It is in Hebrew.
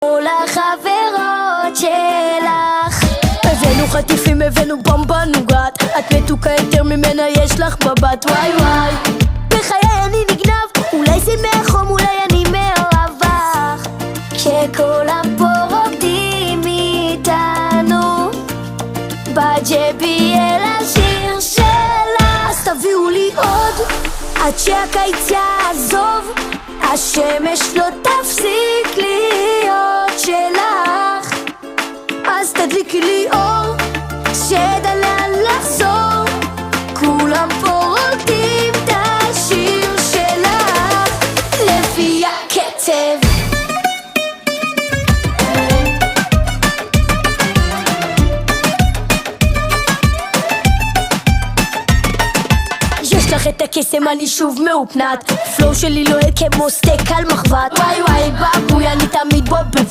מול החברות שלך הבאנו חטיפים, הבאנו במבה נוגת, את מתוקה יותר ממנה, יש לך מבט וואי וואי. בחיי אני נגנב, אולי זה מהחום, אולי אני מאוהבך. כשכולם פה רוקדים איתנו בג'ביאל השיר שלה, אז תביאו לי עוד עד שהקיץ יעזוב, השמש לא תפסיק להיות שלך. אז תדליקי לי אור, שדע לאן לחזור, כולם פה רוקדים את השיר שלך לפי הקצב. יש לך את הקסם, אני שוב מאופנת, פלואו שלי לוהט כמו סטייק על מחבת. וואי וואי בבוי, אני תמיד בו בבת.